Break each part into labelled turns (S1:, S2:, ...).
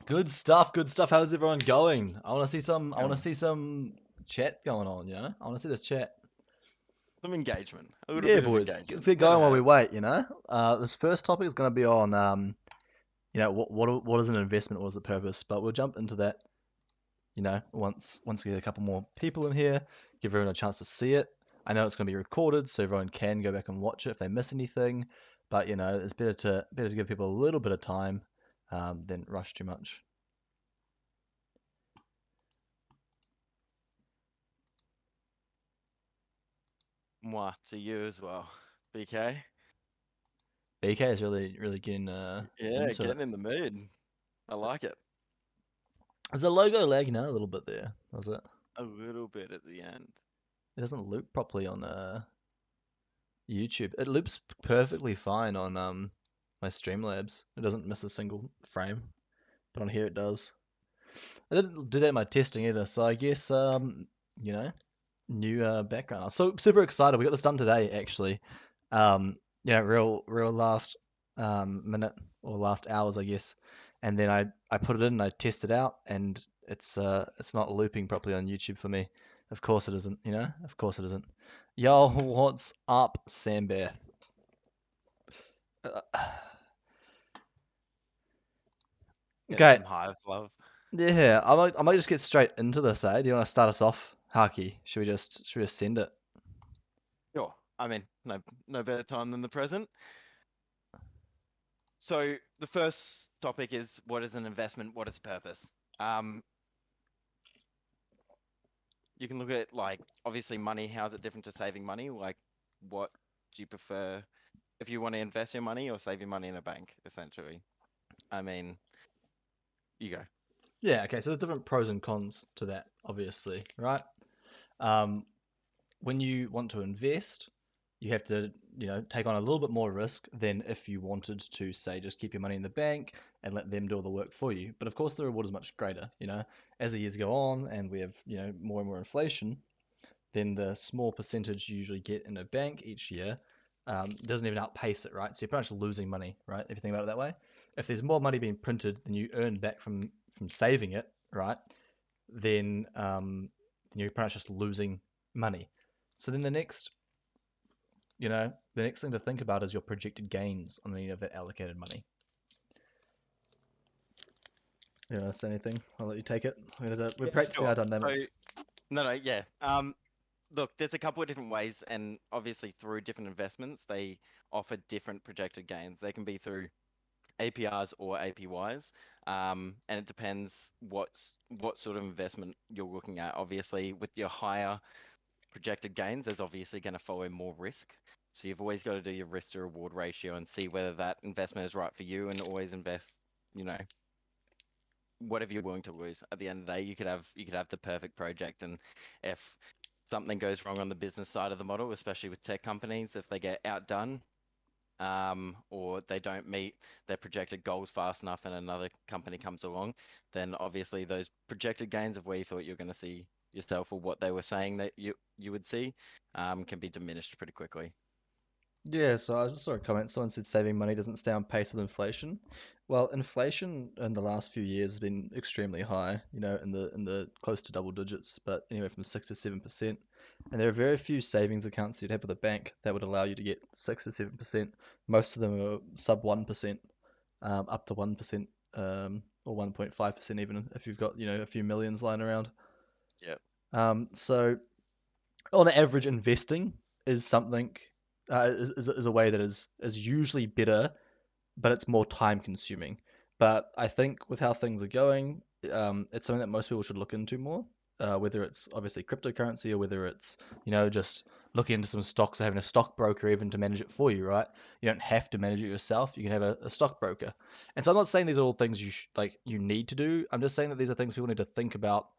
S1: Good stuff. Good stuff. How's everyone going? I want to see some. I want to
S2: Going.
S1: see some chat going on. I want to see this chat.
S2: Some engagement. A little
S1: Yeah,
S2: bit of
S1: boys. Let's
S2: engagement.
S1: get
S2: Never
S1: going while we
S2: hurts.
S1: wait. This first topic is going to be on what is an investment? What is the purpose? But we'll jump into that. Once we get a couple more people in here, give everyone a chance to see it. I know it's going to be recorded, so everyone can go back and watch it if they miss anything. But it's better to give people a little bit of time than rush too much.
S2: Moi to you as well, BK.
S1: BK is really getting
S2: Yeah,
S1: into it.
S2: getting in the mood. I like it.
S1: Is the logo lagging out a little bit there? Does it?
S2: A little bit at the end.
S1: It doesn't loop properly on YouTube. It loops perfectly fine on my Streamlabs. It doesn't miss a single frame, but on here it does. I didn't do that in my testing either, so I guess you know, new background. I'm so super excited. We got this done today actually. Real last minute or last hours I guess. And then I put it in and I tested out and it's not looping properly on YouTube for me. Of course it isn't, Of course it isn't. Yo, what's up, Sam Beth? Uh,
S2: Getting
S1: okay,
S2: some hive love.
S1: yeah, I might just get straight into this, eh? Do you want to start us off, Haki? Should we just send it?
S2: Sure. I mean, no better time than the present. So the first topic is what is an investment? What is the purpose? Um, you can look at like obviously money. How is it different to saving money? Like, what do you prefer if you want to invest your money or save your money in a bank? Essentially, I mean, you go.
S1: Yeah, okay, so there's different pros and cons to that, obviously, right? Um, when you want to invest, you have to, take on a little bit more risk than if you wanted to, say, just keep your money in the bank and let them do all the work for you. But of course, the reward is much greater. As the years go on and we have, more and more inflation, then the small percentage you usually get in a bank each year doesn't even outpace it, right? So you're pretty much losing money, right? If you think about it that way. If there's more money being printed than you earn back from saving it, right? Then you're pretty much just losing money. So then the next thing to think about is your projected gains on any of that allocated money. You want to say anything? I'll let you take it. We're
S2: Yeah,
S1: practicing
S2: sure.
S1: our
S2: So,
S1: dynamic.
S2: no, yeah. Look, there's a couple of different ways, and obviously through different investments, they offer different projected gains. They can be through APRs or APYs, and it depends what sort of investment you're looking at. Obviously, with your higher projected gains, there's obviously going to follow more risk. So you've always got to do your risk to reward ratio and see whether that investment is right for you, and always invest, you know, whatever you're willing to lose. At the end of the day, you could have the perfect project, and if something goes wrong on the business side of the model, especially with tech companies, if they get outdone, or they don't meet their projected goals fast enough, and another company comes along, then obviously those projected gains of where you thought you're going to see yourself or what they were saying that you would see, can be diminished pretty quickly.
S1: Yeah, so I just saw a comment. Someone said saving money doesn't stay on pace with inflation. Well, inflation in the last few years has been extremely high, in the close to double digits, but anywhere from 6 to 7%. And there are very few savings accounts you'd have with a bank that would allow you to get 6 to 7%. Most of them are sub 1%, up to 1%, or 1.5% even if you've got, a few millions lying around.
S2: Yeah.
S1: So on average, investing is something is a way that is usually better, but it's more time consuming. But I think with how things are going, it's something that most people should look into more. Whether it's obviously cryptocurrency or whether it's just looking into some stocks or having a stockbroker even to manage it for you, right? You don't have to manage it yourself. You can have a stockbroker. And so I'm not saying these are all things you need to do. I'm just saying that these are things people need to think about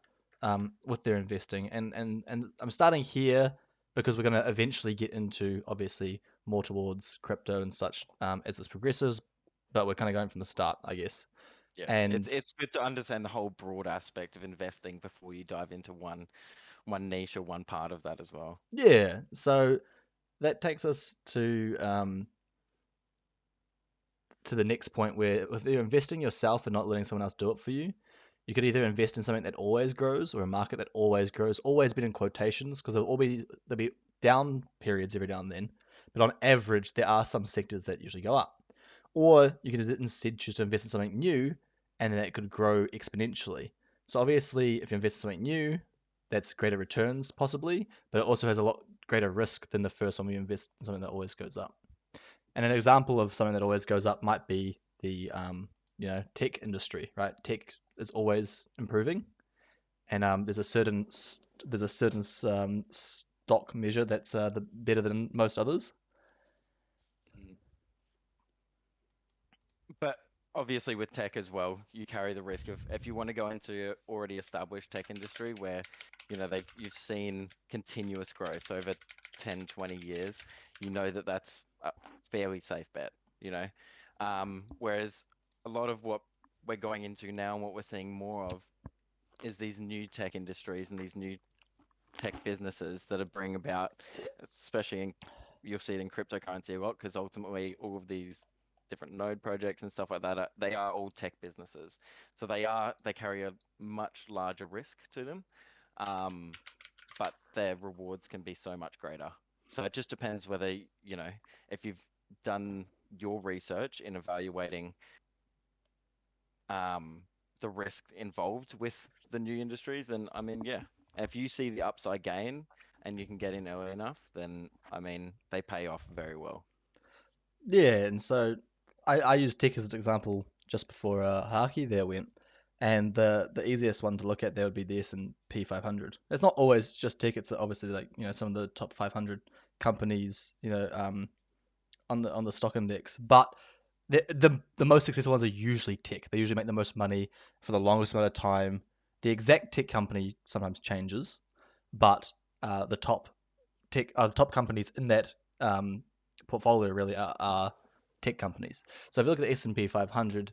S1: with their investing. And I'm starting here because we're going to eventually get into obviously more towards crypto and such as this progresses, but we're kind of going from the start, I guess.
S2: Yeah, it's
S1: And
S2: it's good to understand the whole broad aspect of investing before you dive into one niche or one part of that as well.
S1: yeah, so that takes us to to the next point where if you're investing yourself and not letting someone else do it for you, you could either invest in something that always grows or a market that always grows. Always been in quotations because there'll be down periods every now and then, but on average there are some sectors that usually go up. Or you can instead choose to invest in something new, and then it could grow exponentially. So obviously, if you invest in something new, that's greater returns possibly, but it also has a lot greater risk than the first one we invest in something that always goes up. And an example of something that always goes up might be the tech industry, right? Tech is always improving, and there's a certain stock measure that's the better than most others.
S2: Mm. But obviously, with tech as well, you carry the risk of if you want to go into already established tech industry where, you've seen continuous growth over 10, 20 years, you know that that's a fairly safe bet, you know. Whereas a lot of what we're going into now and what we're seeing more of is these new tech industries and these new tech businesses that are bringing about, especially in, you'll see it in cryptocurrency a lot, because ultimately all of these different node projects and stuff like that, they are all tech businesses. So they carry a much larger risk to them, um, but their rewards can be so much greater. So it just depends whether, if you've done your research in evaluating um, the risk involved with the new industries, then I mean, yeah, if you see the upside gain and you can get in early enough, then I mean, they pay off very well.
S1: Yeah, and so I used tech as an example just before Haki there went, and the easiest one to look at there would be the S&P 500. It's not always just tech; it's obviously like some of the top 500 companies on the stock index. But the most successful ones are usually tech. They usually make the most money for the longest amount of time. The exact tech company sometimes changes, but the top companies in that portfolio really are tech companies. So if you look at the S&P 500,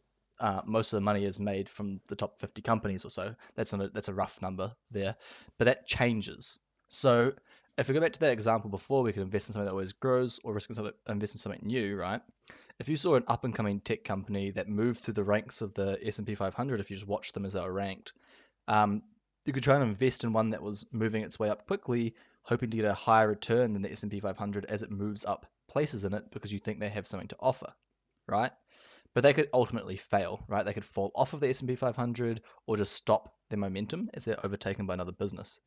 S1: most of the money is made from the top 50 companies or so. That's a rough number there, but that changes. So if we go back to that example before, we could invest in something that always grows or invest in something new, right? If you saw an up and coming tech company that moved through the ranks of the S&P 500, if you just watched them as they were ranked, um, you could try and invest in one that was moving its way up quickly, hoping to get a higher return than the S&P 500 as it moves up places in it because you think they have something to offer, right? But they could ultimately fail, right? They could fall off of the S&P 500 or just stop their momentum as they're overtaken by another business.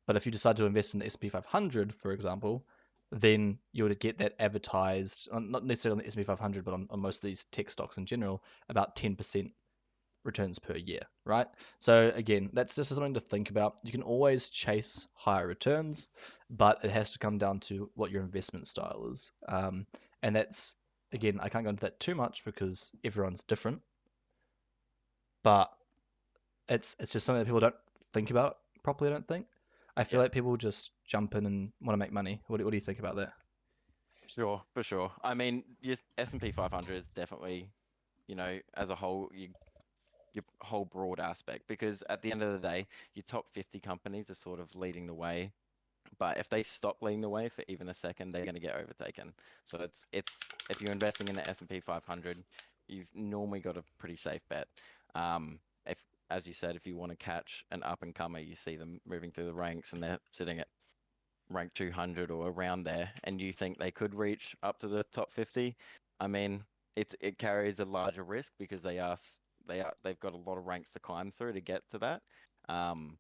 S1: But if you decide to invest in the S&P 500, for example, then you would get that advertised, not necessarily on the S&P 500, but on most of these tech stocks in general, about 10% returns per year, right? So again, that's just something to think about. You can always chase higher returns, but it has to come down to what your investment style is. And that's again, I can't go into that too much because everyone's different, but it's just something that people don't think about properly. I don't think. I feel
S2: Yeah,
S1: like people just jump in and want to make money. What do you think about that?
S2: sure, for sure. I mean, yes, S&P 500 is definitely, as a whole, your whole broad aspect, because at the end of the day, your top 50 companies are sort of leading the way. But if they stop leading the way for even a second, they're going to get overtaken. So it's if you're investing in the S&P 500, you've normally got a pretty safe bet. If, as you said, if you want to catch an up and comer, you see them moving through the ranks and they're sitting at rank 200 or around there, and you think they could reach up to the top 50. I mean, it carries a larger risk because they've got a lot of ranks to climb through to get to that. Um,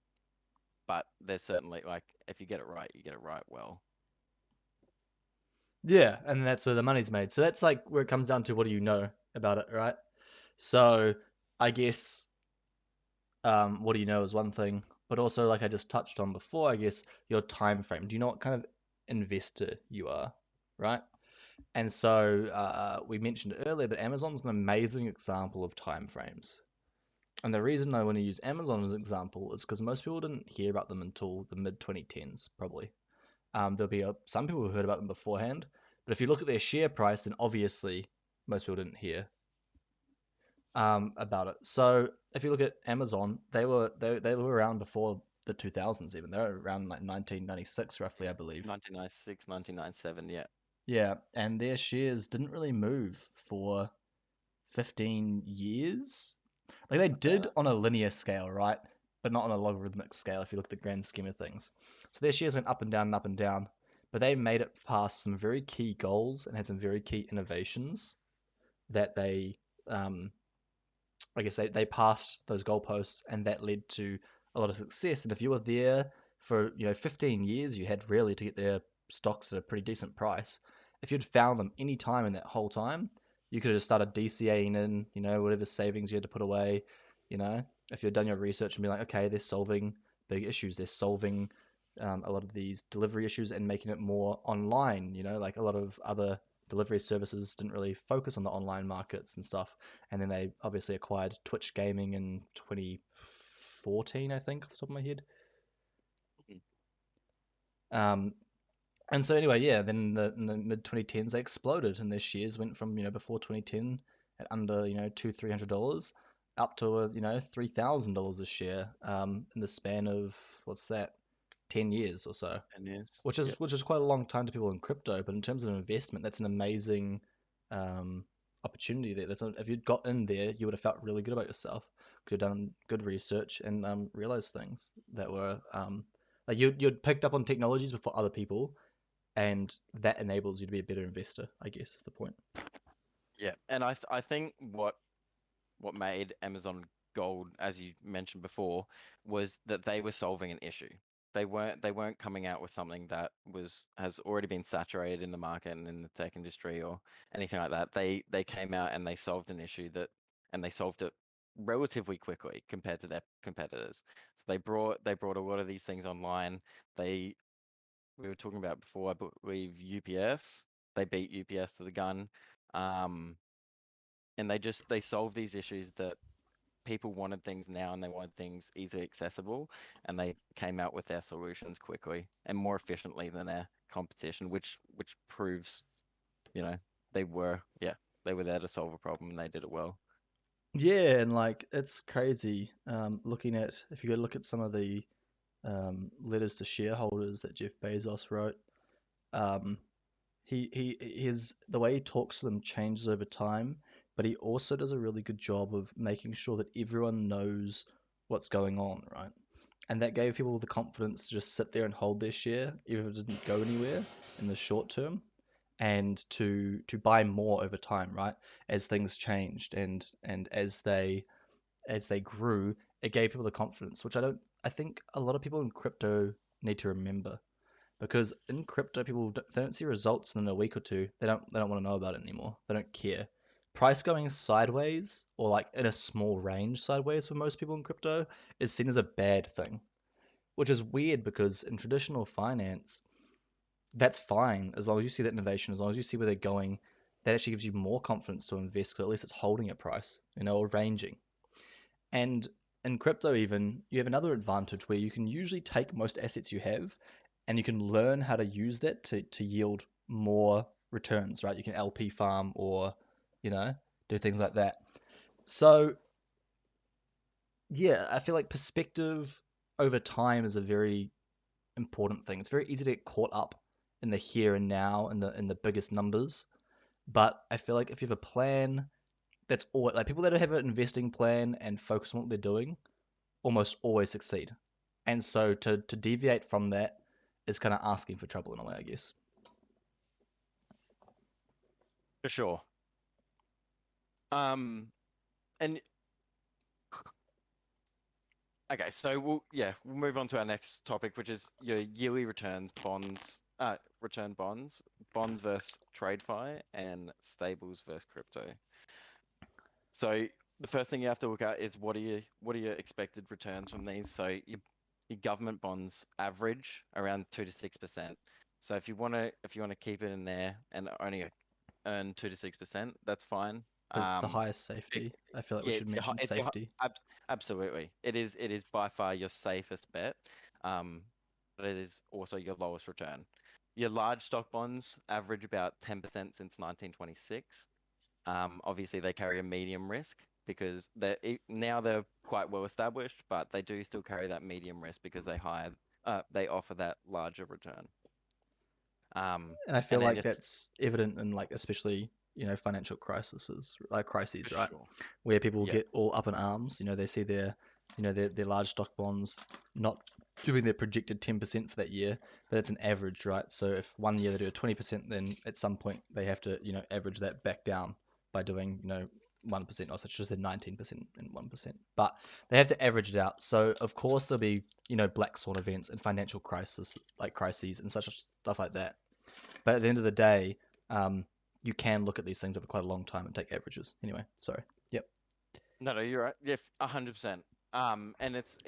S2: but there's certainly, like, if you get it right, you get it right well.
S1: Yeah, and that's where the money's made. So that's like where it comes down to what do you know about it, right? So I guess what do you know is one thing, but also like I just touched on before, I guess your time frame. Do you know what kind of investor you are, right? And so we mentioned it earlier, but Amazon's an amazing example of time frames. And the reason I want to use Amazon as an example is because most people didn't hear about them until the mid 2010s, probably. There'll be some people who heard about them beforehand, but if you look at their share price, then obviously most people didn't hear about it. So if you look at Amazon, they were around before the 2000s even. They were around like 1996 roughly, I believe.
S2: 1996, 1997, yeah.
S1: Yeah, and their shares didn't really move for. 15 years. Like they did
S2: About.
S1: on a linear scale, right? But not on a logarithmic scale if you look at the grand scheme of things. So their shares went up and down and up and down, but they made it past some very key goals and had some very key innovations that they, um, I guess they passed those goalposts, and that led to a lot of success. And if you were there for 15 years, you had really to get their stocks at a pretty decent price. If you'd found them any time in that whole time, you could have started DCAing in, whatever savings you had to put away. If you'd done your research and be like, okay, they're solving big issues, they're solving a lot of these delivery issues and making it more online. Like a lot of other delivery services didn't really focus on the online markets and stuff, and then they obviously acquired Twitch Gaming in 2014, I think, off the top of my head.
S2: Mhm.
S1: Um, and so anyway, yeah, then in the mid 2010s they exploded, and their shares went from before 2010 at under $200-300 up to $3,000 a share in the span of what's that 10 years or so,
S2: And yes.
S1: which
S2: Yep.
S1: is which is quite a long time to people in crypto. But in terms of investment, that's an amazing um, opportunity there. If you'd got in there, you would have felt really good about yourself. Could have done good research and realized things that were like you'd picked up on technologies before other people, and that enables you to be a better investor, I guess is the point.
S2: Yeah, and I think what made Amazon Gold, as you mentioned before, was that they were solving an issue. They weren't coming out with something that has already been saturated in the market and in the tech industry or anything like that. They came out and they solved an issue and they solved it relatively quickly compared to their competitors. So they brought a lot of these things online. They we were talking about before, I believe UPS. They beat UPS to the gun. Um, and they solve these issues that people wanted things now and they wanted things easily accessible, and they came out with their solutions quickly and more efficiently than their competition, which proves, you know, they were there to solve a problem and they did it well.
S1: Yeah, and like it's crazy looking at if you go look at some of the letters to shareholders that Jeff Bezos wrote. Um, his the way he talks to them changes over time, but he also does a really good job of making sure that everyone knows what's going on, right? And that gave people the confidence to just sit there and hold their share, even if it didn't go anywhere in the short term, and to buy more over time, right? As things changed and as they grew, it gave people the confidence, which I think a lot of people in crypto need to remember, because in crypto people they don't see results in a week or two. They don't want to know about it anymore. They don't care. Price going sideways or like in a small range sideways for most people in crypto is seen as a bad thing, which is weird because in traditional finance that's fine as long as you see that innovation, as long as you see where they're going. That actually gives you more confidence to invest because at least it's holding a price, or ranging. And in crypto, even, you have another advantage where you can usually take most assets you have and you can learn how to use that to yield more returns, right? You can LP farm or, you know, do things like that. So, yeah, I feel like perspective over time is a very important thing. It's very easy to get caught up in the here and now and the biggest numbers. But I feel like if you have a plan that's all like people that have an investing plan and focus on what they're doing almost always succeed. And so to deviate from that is kind of asking for trouble in a way, I guess.
S2: For sure. Um, and okay, so we'll move on to our next topic, which is your yearly returns, return bonds versus TradeFi, and stables versus crypto. So the first thing you have to look at is what are your expected returns from these? So your government bonds average around 2 to 6%. So if you want to keep it in there and only earn 2 to 6%, that's fine.
S1: It's the
S2: Um,
S1: highest safety. I feel like we
S2: yeah,
S1: should mention
S2: it's your
S1: safety.
S2: absolutely. It is by far your safest bet. Um, but it is also your lowest return. Your large stock bonds average about 10% since 1926. Obviously they carry a medium risk because now they're quite well established, but they do still carry that medium risk because they offer that larger return.
S1: And I feel
S2: And then
S1: like that's evident in like especially financial crises,
S2: For
S1: right?
S2: sure.
S1: Where people
S2: Yeah.
S1: get all up in arms. They see their large stock bonds not doing their projected 10% for that year, but it's an average, right? So if one year they do a 20%, then at some point they have to, average that back down by doing, 1%, or such as a 19% and 1%. But they have to average it out. So of course there'll be, black swan events and financial crises and such stuff like that. But at the end of the day, um, you can look at these things over quite a long time and take averages. Anyway, sorry. Yep.
S2: No, no, you're right. Yeah, 100%. And it's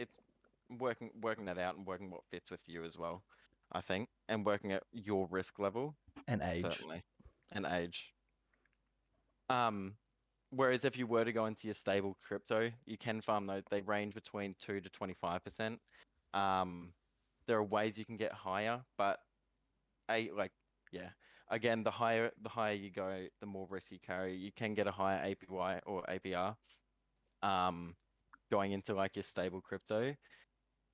S2: working that out and working what fits with you as well, I think, and working at your risk level,
S1: And age.
S2: certainly, and age. Um, Whereas if you were to go into your stable crypto, you can farm those. They range between 2 to 25%. Um, there are ways you can get higher, but a like yeah. Again, the higher you go, the more risk you carry. You can get a higher APY or APR. Um, Going into like your stable crypto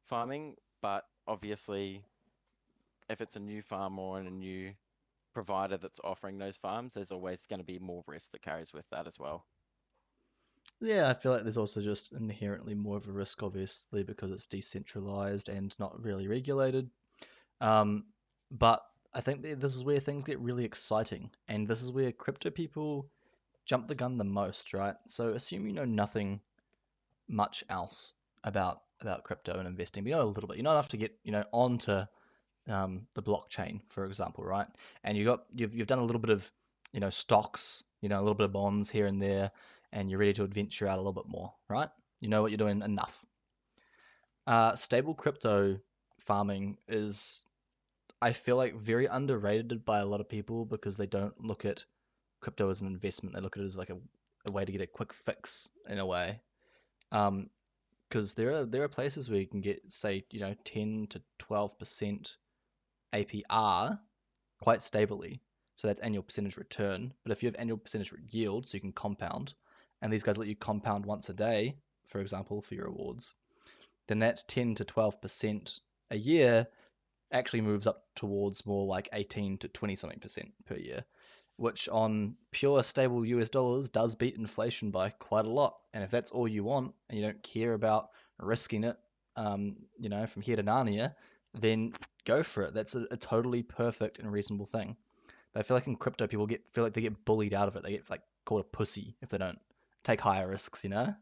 S2: farming, but obviously if it's a new farm or a new provider that's offering those farms, there's always going to be more risk that carries with that as well.
S1: Yeah, I feel like there's also just inherently more of a risk, obviously, because it's decentralized and not really regulated. Um, but I think that this is where things get really exciting, and this is where crypto people jump the gun the most, right? So assume you know nothing much else about crypto and investing, but you know a little bit. You know enough to get onto the blockchain, for example, right? And you've done a little bit of stocks, a little bit of bonds here and there, and you're ready to adventure out a little bit more, right? You know what you're doing enough. Stable crypto farming is, I feel like, very underrated by a lot of people because they don't look at crypto as an investment. They look at it as like a way to get a quick fix in a way. Um, because there are places where you can get, say, 10 to 12% APR quite stably. So that's annual percentage return. But if you have annual percentage yield, so you can compound, and these guys let you compound once a day, for example, for your rewards, then that 10 to 12% a year actually moves up towards more like 18 to 20 something percent per year, which on pure stable US dollars does beat inflation by quite a lot. And if that's all you want and you don't care about risking it, from here to Narnia, then go for it. That's a totally perfect and reasonable thing. But I feel like in crypto, people feel like they get bullied out of it. They get like called a pussy if they don't take higher risks.
S2: For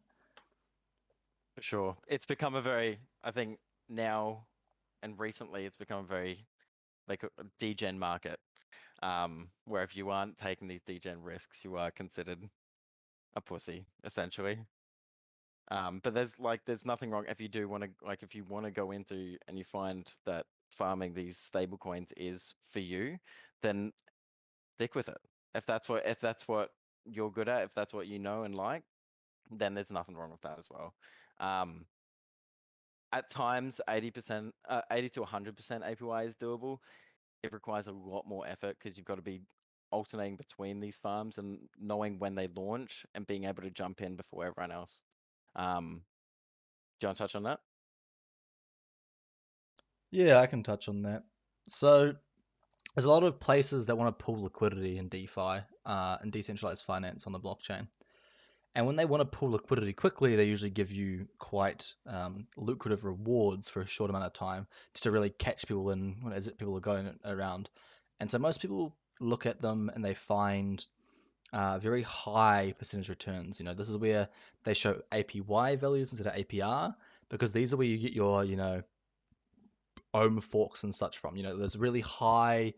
S2: sure. It's become a very, I think now and recently, it's become a very like a degen market, where if you aren't taking these degen risks, you are considered a pussy, essentially. But there's nothing wrong if you do want to if you want to go into and you find that farming these stable coins is for you, then stick with it. If that's what you're good at, if that's what you know and like, then there's nothing wrong with that as well. Um, at times, 80%, 80 to 100% APY is doable. It requires a lot more effort because you've got to be alternating between these farms and knowing when they launch and being able to jump in before everyone else. Um, do you want to touch on that?
S1: Yeah, I can touch on that. So there's a lot of places that want to pool liquidity in DeFi and decentralized finance on the blockchain. And when they want to pool liquidity quickly, they usually give you quite lucrative rewards for a short amount of time just to really catch people in as people are going around. And so most people look at them and they find very high percentage returns. This is where they show APY values instead of APR because these are where you get your, ohm forks and such from. There's really high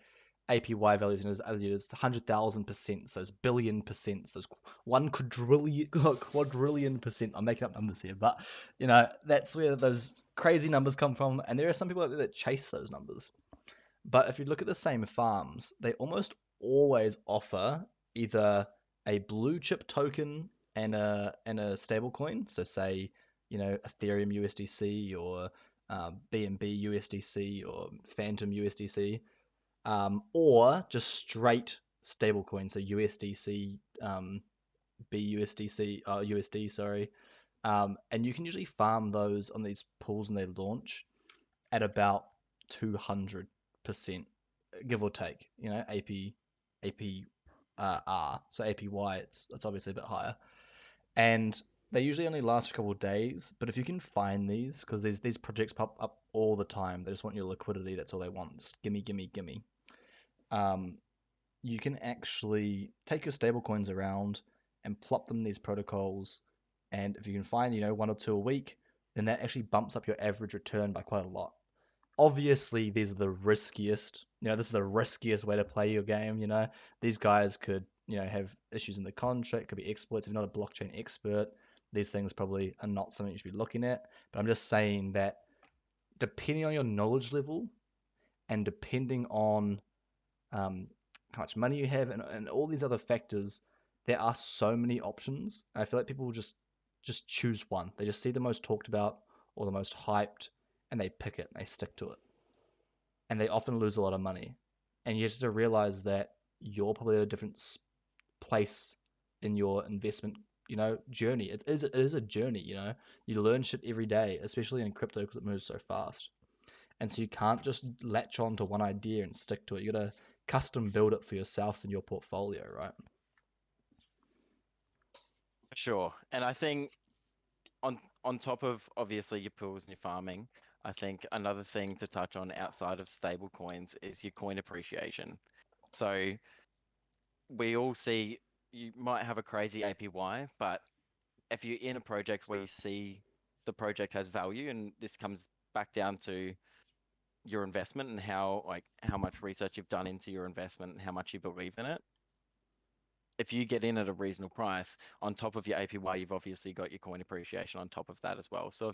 S1: APY values, there's 100,000%, so there's billion percent, so there's 1 quadrillion, quadrillion percent. I'm making up numbers here, but that's where those crazy numbers come from, and there are some people out there that chase those numbers. But if you look at the same farms, they almost always offer either a blue chip token and a stable coin. So say, Ethereum USDC or BNB USDC or Phantom USDC, or just straight stable coin. So USDC, BUSDC, USD, sorry. And you can usually farm those on these pools when they launch at about 200%, give or take, AP are. So APY, it's obviously a bit higher, and they usually only last for a couple of days. But if you can find these, because these projects pop up all the time, they just want your liquidity. That's all they want. Just gimme, gimme, gimme. Um, you can actually take your stable coins around and plop them in these protocols. And if you can find, one or two a week, then that actually bumps up your average return by quite a lot. Obviously, these are the riskiest. This is the riskiest way to play your game. These guys could, have issues in the contract, could be exploits. If you're not a blockchain expert, these things probably are not something you should be looking at. But I'm just saying that depending on your knowledge level and depending on how much money you have, and all these other factors, there are so many options. I feel like people will just choose one. They just see the most talked about or the most hyped, and they pick it and they stick to it. And they often lose a lot of money. And you have to realize that you're probably at a different place in your investment, journey. It is a journey. You learn shit every day, especially in crypto because it moves so fast. And so you can't just latch on to one idea and stick to it. You gotta custom build it for yourself and your portfolio, right?
S2: Sure. And I think on top of obviously your pools and your farming, I think another thing to touch on outside of stable coins is your coin appreciation. So we all see you might have a crazy APY, but if you're in a project where you see the project has value, and this comes back down to your investment and how much research you've done into your investment and how much you believe in it. If you get in at a reasonable price, on top of your APY, you've obviously got your coin appreciation on top of that as well. So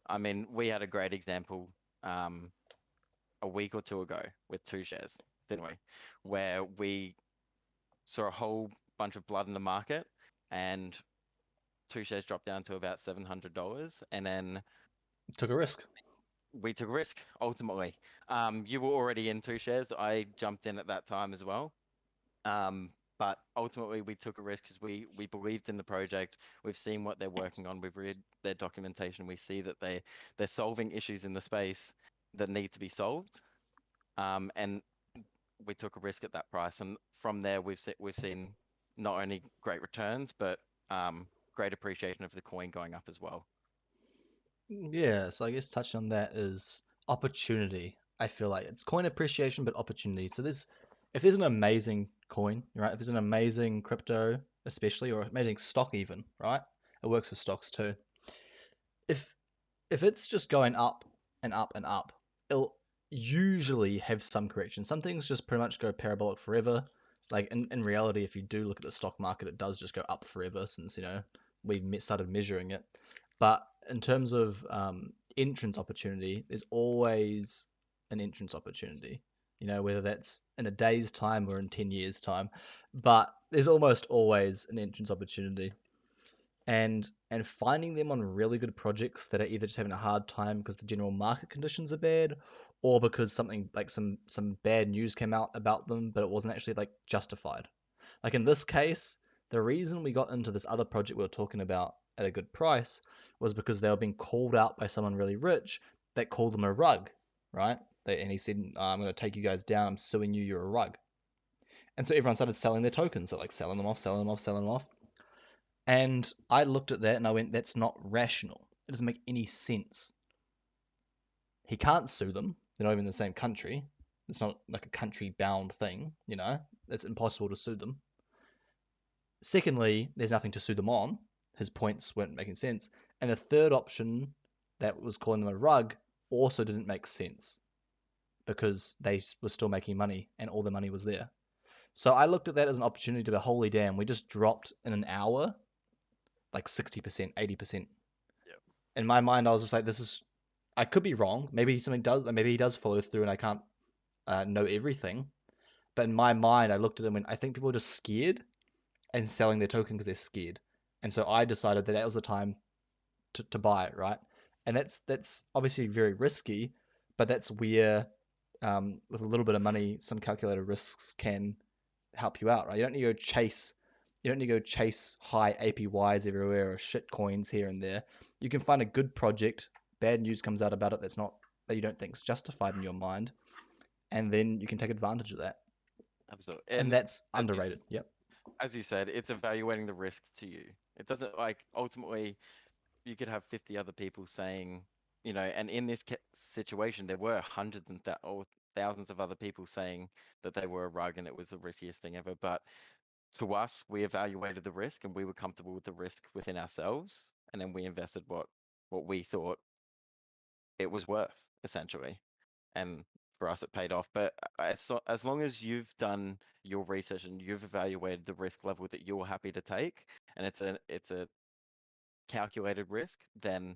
S2: I mean, we had a great example um, a week or two ago with Two Shares, didn't we? Where we saw a whole bunch of blood in the market, and Two Shares dropped down to about $700, and then
S1: Took a risk.
S2: we took a risk ultimately. You were already in Two Shares. I jumped in at that time as well. But ultimately, we took a risk because we believed in the project. We've seen what they're working on. We've read their documentation. We see that they're solving issues in the space that need to be solved. And we took a risk at that price. And from there, we've seen not only great returns, but great appreciation of the coin going up as well.
S1: Yeah, so I guess touching on that is opportunity. I feel like it's coin appreciation, but opportunity. So if there's an amazing coin, right? If there's an amazing crypto, especially, or amazing stock even, right? It works with stocks too. If if it's just going up and up and up, it'll usually have some correction. Some things just pretty much go parabolic forever. Like in reality, if you do look at the stock market, it does just go up forever since we started measuring it. But in terms of entrance opportunity, there's always an entrance opportunity. Whether that's in a day's time or in 10 years' time, but there's almost always an entrance opportunity, and finding them on really good projects that are either just having a hard time because the general market conditions are bad, or because something like some bad news came out about them, but it wasn't actually like justified. Like in this case, the reason we got into this other project we were talking about at a good price was because they were being called out by someone really rich that called them a rug, right? And he said, "I'm going to take you guys down. I'm suing you. You're a rug." And so everyone started selling their tokens. So like selling them off, selling them off, selling them off. And I looked at that and I went, that's not rational. It doesn't make any sense. He can't sue them. They're not even in the same country. It's not like a country bound thing, It's impossible to sue them. Secondly, there's nothing to sue them on. His points weren't making sense. And the third option that was calling them a rug also didn't make sense because they were still making money and all the money was there. So I looked at that as an opportunity to be, holy damn, we just dropped in an hour like 60%, 80%.
S2: Yep.
S1: In my mind, I was just like, this is, I could be wrong. Maybe he does follow through and I can't know everything. But in my mind, I looked at him and I think people are just scared and selling their token because they're scared. And so I decided that was the time to buy it, right? And that's obviously very risky, but that's where, with a little bit of money, some calculated risks can help you out, right? You don't need to go chase high APYs everywhere or shit coins here and there. You can find a good project, bad news comes out about it that you don't think is justified in your mind, and then you can take advantage of that.
S2: Absolutely.
S1: and
S2: And
S1: that's
S2: as you
S1: underrated. Yep.
S2: as you said, it's evaluating the risks to you. It doesn't like ultimately you could have 50 other people saying, and in this situation, there were hundreds and or thousands of other people saying that they were a rug and it was the riskiest thing ever. But to us, we evaluated the risk and we were comfortable with the risk within ourselves, and then we invested what we thought it was worth, essentially. And for us, it paid off. But as long as you've done your research and you've evaluated the risk level that you're happy to take, and it's a calculated risk, then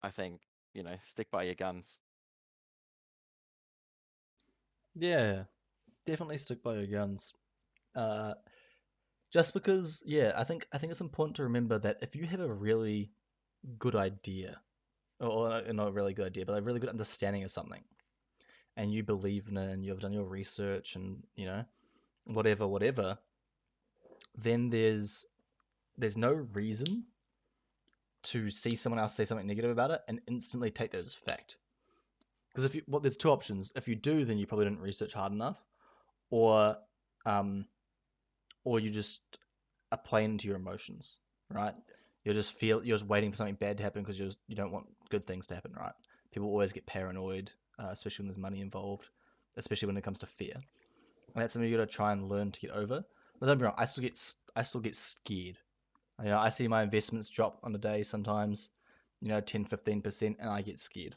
S2: I think, stick by your guns.
S1: Yeah, definitely stick by your guns. Uh, just because, yeah, I think it's important to remember that if you have a really good idea, or not a really good idea, but a really good understanding of something, and you believe in it, and you've done your research, and whatever, then there's no reason to see someone else say something negative about it and instantly take that as fact. Because there's two options. If you do, then you probably didn't research hard enough, or um, or you just are playing into your emotions, right? You're just waiting for something bad to happen because you don't want good things to happen, right? People always get paranoid, especially when there's money involved, especially when it comes to fear, and that's something you got to try and learn to get over. But don't be wrong, I still get scared. I see my investments drop on a day sometimes, 10, 15%, and I get scared.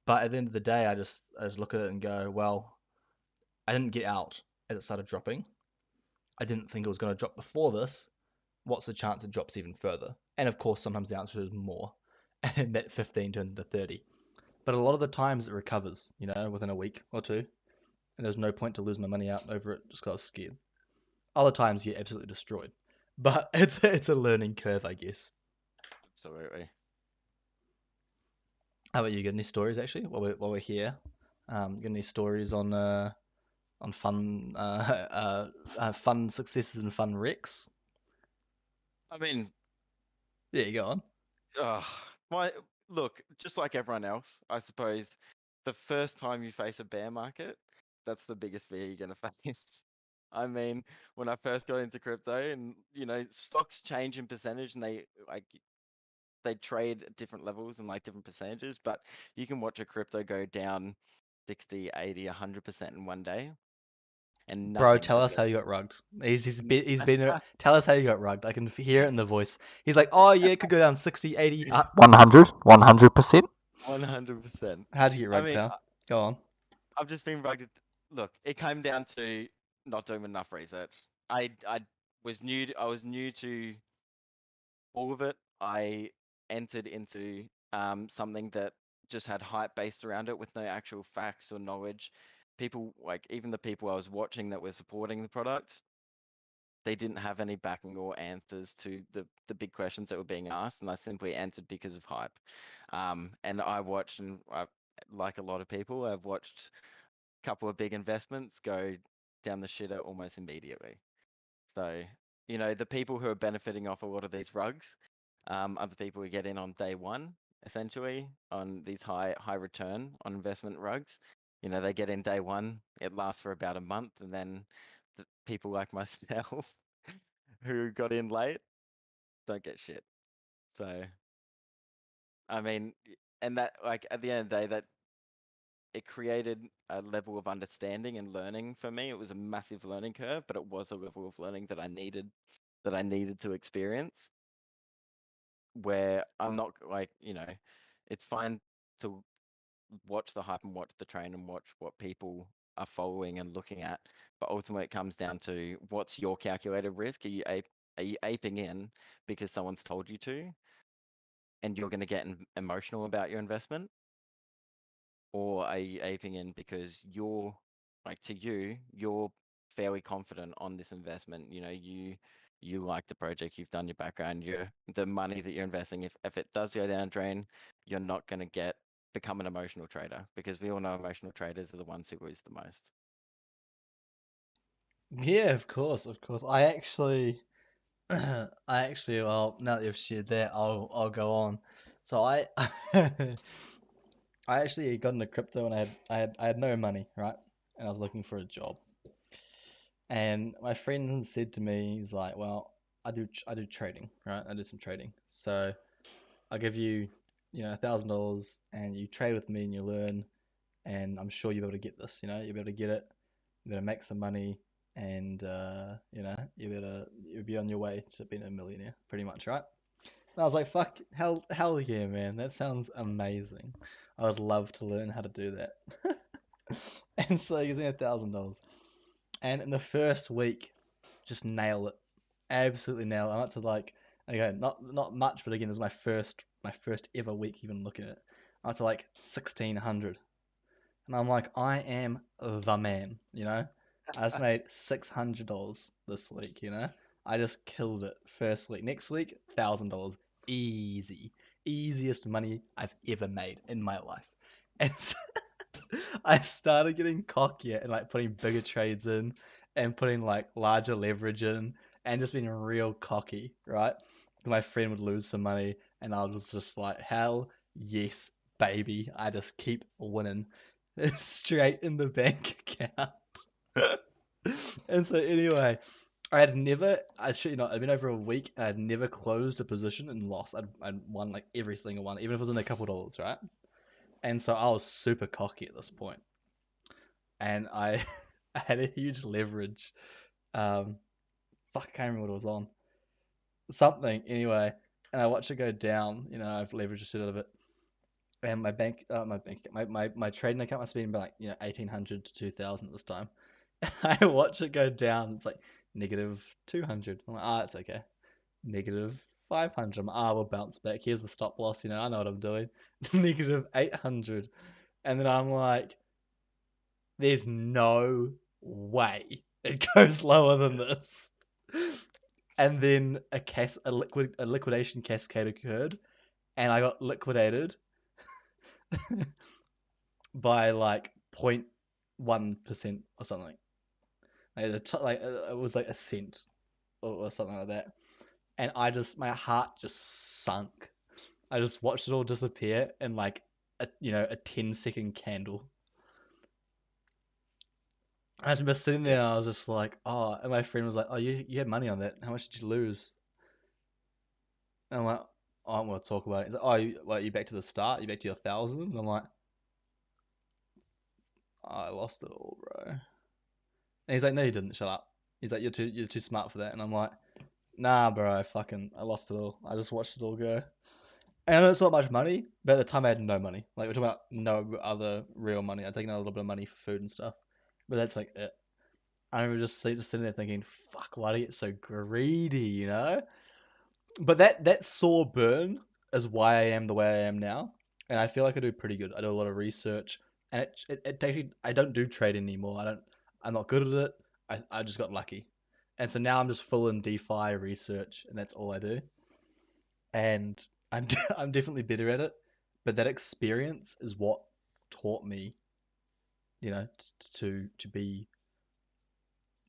S1: But at the end of the day, I just look at it and go, well, I didn't get out as it started dropping. I didn't think it was going to drop before this. What's the chance it drops even further? And of course, sometimes the answer is more, and that 15 turns into 30. But a lot of the times it recovers, within a week or two, and there's no point to lose my money out over it just because I was scared. Other times you get absolutely destroyed, but it's a learning curve, I guess.
S2: Absolutely.
S1: How about you? Got any stories actually while we're here? Got any stories on fun fun successes and fun wrecks?
S2: I mean,
S1: Yeah, you go on.
S2: uh, my look, just like everyone else, I suppose the first time you face a bear market, that's the biggest fear you're gonna face. I mean, when I first got into crypto and stocks change in percentage and they trade at different levels and like different percentages, but you can watch a crypto go down 60, 80, 100% in one day and
S1: Bro,
S2: nothing
S1: tell us how
S2: ever.
S1: you got rugged. He's been. Tell us how you got rugged. I can hear it in the voice. He's like, oh yeah, it could go down 60, 80, 100%.
S2: 100%.
S1: How'd you get
S2: I
S1: rugged,
S2: mean,
S1: pal? Go on.
S2: I've just been rugged. Look, it came down to not doing enough research. I I was new to all of it. I entered into something that just had hype based around it with no actual facts or knowledge. People like even the people I was watching that were supporting the product, they didn't have any backing or answers to the big questions that were being asked, and I simply entered because of hype. And I watched, and like a lot of people, I've watched a couple of big investments go down the shitter almost immediately. So, the people who are benefiting off a lot of these rugs are the people who get in on day one, essentially, on these high return on investment rugs. They get in day one, it lasts for about a month, and then the people like myself who got in late don't get shit. So, I mean, and that, like, at the end of the day, that it created a level of understanding and learning for me. It was a massive learning curve, but it was a level of learning that I needed to experience where I'm not like, it's fine to watch the hype and watch the train and watch what people are following and looking at. But ultimately, it comes down to what's your calculated risk? Are you aping in because someone's told you to, and you're going to get emotional about your investment, or are you aping in because you're fairly confident on this investment? You like the project, you've done your background, the money that you're investing. If it does go down a drain, you're not going to become an emotional trader, because we all know emotional traders are the ones who lose the most.
S1: Yeah, of course, of course. Well, now that you've shared that, I'll go on. So I actually got into crypto and I had no money, right? And I was looking for a job. And my friend said to me, he's like, "Well, I do trading, right? I do some trading. So I'll give you, $1,000, and you trade with me and you learn, and I'm sure you'll be able to get this. You'll be able to get it. You're gonna make some money, and you'll be on your way to being a millionaire, pretty much, right?" And I was like, "Fuck, hell yeah, man! That sounds amazing. I would love to learn how to do that." And so he gives me $1,000, and in the first week, just nail it, absolutely nail it. I went to like, okay, not much, but again, it was my first ever week even looking at it. I went to like 1,600, and I'm like, I am the man, I just made $600 this week, I just killed it first week. Next week, $1,000, easy, easiest money I've ever made in my life. And so I started getting cockier and like putting bigger trades in and putting like larger leverage in and just being real cocky, right? 'Cause my friend would lose some money and I was just like, hell yes, baby. I just keep winning straight in the bank account. And so anyway, I should, I'd been over a week and I'd never closed a position and lost. I'd won like every single one, even if it was in a couple dollars, right? And so I was super cocky at this point, and I I had a huge leverage. Um, Fuck, I can't remember what it was on. Something anyway, and I watched it go down. I've leveraged a shit out of it, and my trading account must have been about like 1,800 to 2,000 at this time. I watch it go down. It's like -200. I'm like, it's okay. -500. I'm like, we'll bounce back. Here's the stop loss. I know what I'm doing. -800, and then I'm like, there's no way it goes lower than this. And then a liquidation cascade occurred, and I got liquidated by like 0.1% or something. It was like a cent or something like that. And my heart just sunk. I just watched it all disappear in like a 10-second candle. I remember sitting there and I was just like, oh, and my friend was like, oh, you had money on that. How much did you lose? And I'm like, oh, I don't want to talk about it. He's like, oh, you back to the start? You back to your 1,000? And I'm like, oh, I lost it all, bro. And he's like, no, you didn't. Shut up. He's like, you're too smart for that. And I'm like, nah, bro, I lost it all. I just watched it all go. And I know it's not much money, but at the time I had no money. Like we're talking about no other real money. I'd taken a little bit of money for food and stuff, but that's like it. I remember just sitting there thinking, fuck, why do I get so greedy? But that sore burn is why I am the way I am now, and I feel like I do pretty good. I do a lot of research, and it actually I don't do trade anymore. I'm not good at it. I just got lucky, and so now I'm just full in DeFi research, and that's all I do. And I'm definitely better at it, but that experience is what taught me, to be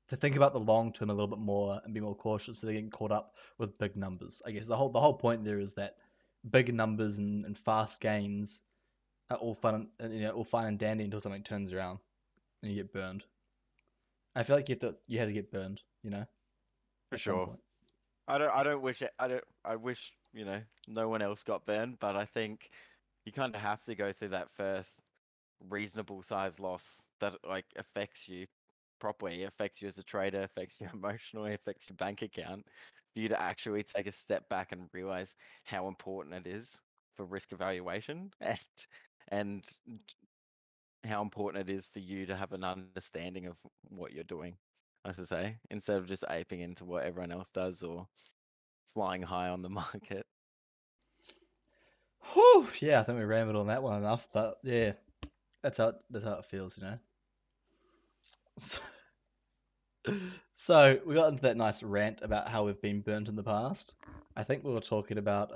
S1: to think about the long term a little bit more and be more cautious so they getting caught up with big numbers. I guess the whole point there is that big numbers and fast gains are all fun and all fine and dandy until something turns around and you get burned. I feel like you have to get burned,
S2: For
S1: at some
S2: sure.
S1: point.
S2: I don't wish it. I wish no one else got burned, but I think you kind of have to go through that first reasonable size loss that like affects you properly, affects you as a trader, affects you emotionally, affects your bank account, for you to actually take a step back and realize how important it is for risk evaluation and how important it is for you to have an understanding of what you're doing, as I say, instead of just aping into what everyone else does or flying high on the market.
S1: Whew, yeah, I think we rambled on that one enough, but yeah, that's how it feels. So we got into that nice rant about how we've been burnt in the past. I think we were talking about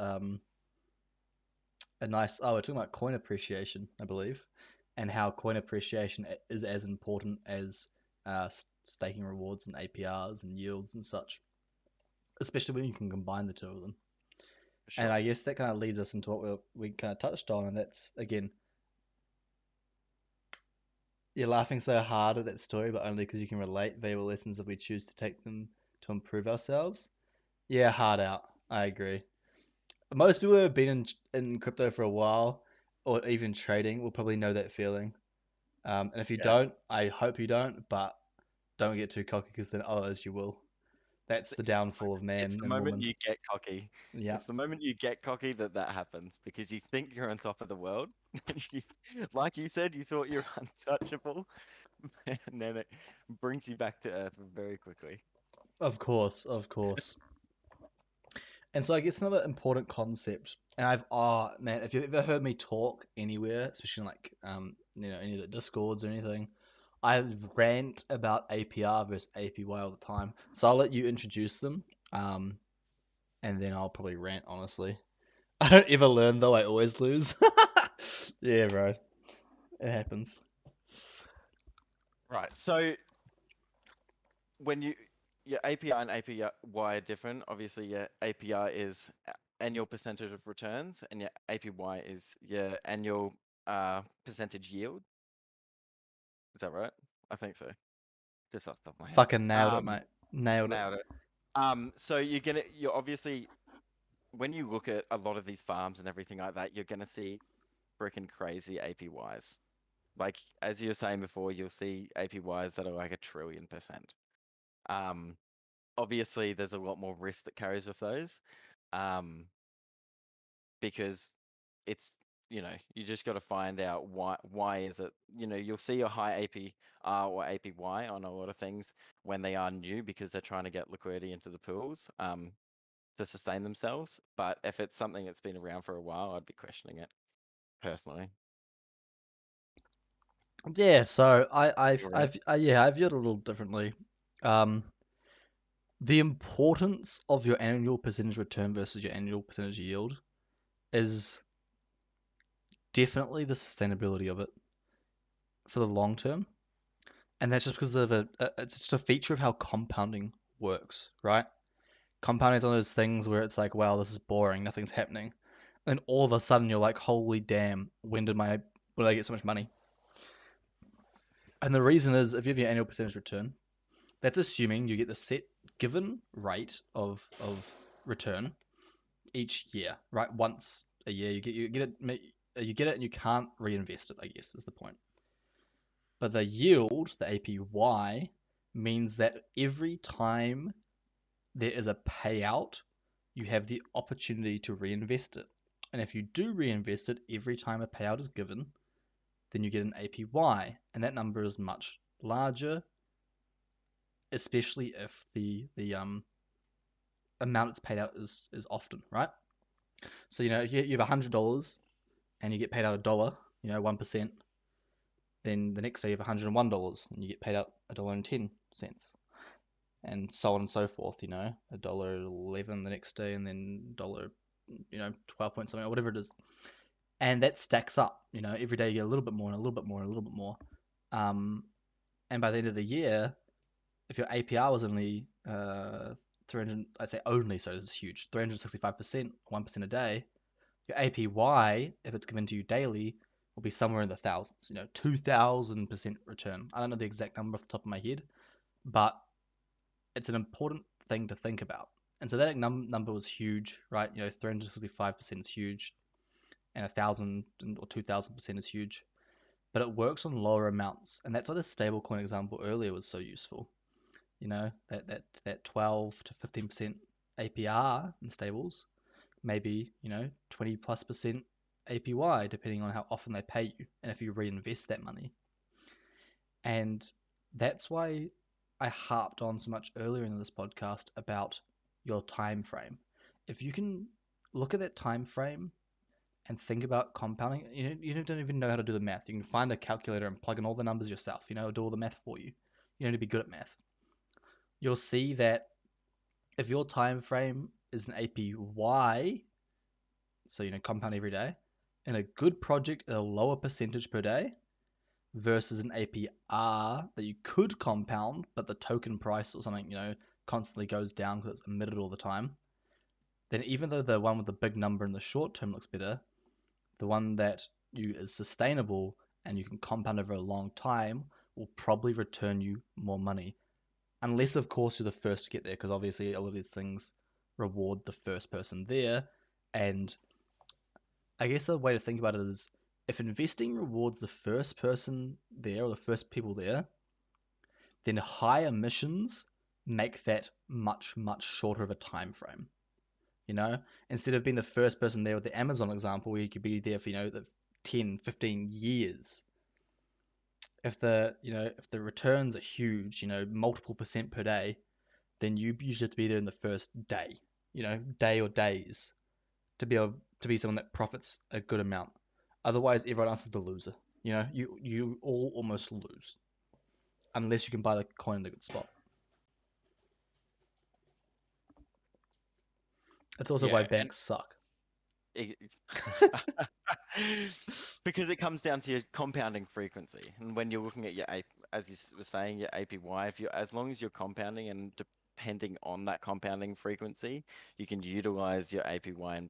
S1: we're talking about coin appreciation, I believe, and how coin appreciation is as important as staking rewards and APRs and yields and such, especially when you can combine the two of them.
S2: For
S1: And
S2: sure.
S1: I guess that kind of leads us into what we kind of touched on, and that's again, You're laughing so hard at that story, but only because you can relate valuable lessons if we choose to take them to improve ourselves. Yeah, hard out. I agree. Most people that have been in crypto for a while, or even trading, will probably know that feeling. And if you
S2: Yes.
S1: don't, I hope you don't, but don't get too cocky because then otherwise you will. That's the downfall of
S2: It's
S1: man
S2: the
S1: and
S2: moment
S1: woman.
S2: you get cocky.
S1: Yeah,
S2: It's the moment you get cocky that that happens because you think you're on top of the world. You, like you said, you thought you're untouchable, and then it brings you back to earth very quickly.
S1: of course, of course. And so I guess another important concept, and oh man, if you've ever heard me talk anywhere, especially in like any of the discords or anything, I rant about APR versus APY all the time. So I'll let you introduce them, um, and then I'll probably rant honestly. I don't ever learn though, I always lose. Yeah, bro. It happens.
S2: Right. So when you your APR and APY are different. Obviously, your APR is annual percentage of returns, and your APY is your annual percentage yield. Is that right? I think so. Just off the top of my head.
S1: Fucking nailed it, mate. Nailed it.
S2: Nailed it. So you're obviously when you look at a lot of these farms and everything like that, you're gonna see freaking crazy APYs. Like as you were saying before, you'll see APYs that are like 1,000,000,000%. Um, Obviously there's a lot more risk that carries with those. Um, because it's you just got to find out why is it you'll see a high APR or APY on a lot of things when they are new because they're trying to get liquidity into the pools to sustain themselves. But if it's something that's been around for a while, I'd be questioning it personally.
S1: Yeah, so
S2: You're right.
S1: I view it a little differently. Um, the importance of your annual percentage return versus your annual percentage yield is definitely the sustainability of it for the long term, and that's just because of it's just a feature of how compounding works, right? Compounding is one of those things where it's like, wow, this is boring, nothing's happening, and all of a sudden you're like, holy damn, when did I get so much money? And the reason is if you have your annual percentage return, that's assuming you get the set given rate of return each year, right? Once a year, you get it, and you can't reinvest it. I guess is the point. But the yield, the APY, means that every time there is a payout, you have the opportunity to reinvest it. And if you do reinvest it every time a payout is given, then you get an APY, and that number is much larger, especially if the amount it's paid out is often, right? So you have $100 and you get paid out a dollar, 1%. Then the next day you have $101 and you get paid out $1.10, and so on and so forth. $1.11 the next day, and then dollar, 12 point something or whatever it is, and that stacks up. Every day you get a little bit more and a little bit more and a little bit more. Um, and by the end of the year, if your APR was only 300, I'd say only, so this is huge, 365%, 1% a day, your APY, if it's given to you daily, will be somewhere in the thousands, 2000% return. I don't know the exact number off the top of my head, but it's an important thing to think about. And so that number was huge, right? 365% is huge, and 1,000 or 2,000% is huge, but it works on lower amounts, and that's why the stablecoin example earlier was so useful. That 12 to 15% APR in stables, maybe 20+% APY, depending on how often they pay you and if you reinvest that money. And that's why I harped on so much earlier in this podcast about your time frame. If you can look at that time frame and think about compounding, you don't even know how to do the math. You can find a calculator and plug in all the numbers yourself. Do all the math for you. You don't need to be good at math. You'll see that if your time frame is an APY, so compound every day, in a good project at a lower percentage per day versus an APR that you could compound, but the token price or something, constantly goes down because it's emitted all the time, then even though the one with the big number in the short term looks better, the one that you is sustainable and you can compound over a long time will probably return you more money. Unless, of course, you're the first to get there, because obviously a lot of these things reward the first person there. And I guess the way to think about it is if investing rewards the first person there or the first people there, then high emissions make that much, much shorter of a time frame. You know, instead of being the first person there with the Amazon example, where you could be there for, the 10, 15 years. If the returns are huge, multiple percent per day, then you usually have to be there in the first day, day or days to be able to be someone that profits a good amount. Otherwise, everyone else is the loser. You all almost lose unless you can buy the coin in a good spot. That's also why
S2: Yeah, and
S1: banks suck.
S2: it, because it comes down to your compounding frequency. And when you're looking at your as you were saying, your APY, if you as long as you're compounding and depending on that compounding frequency, you can utilize your APY and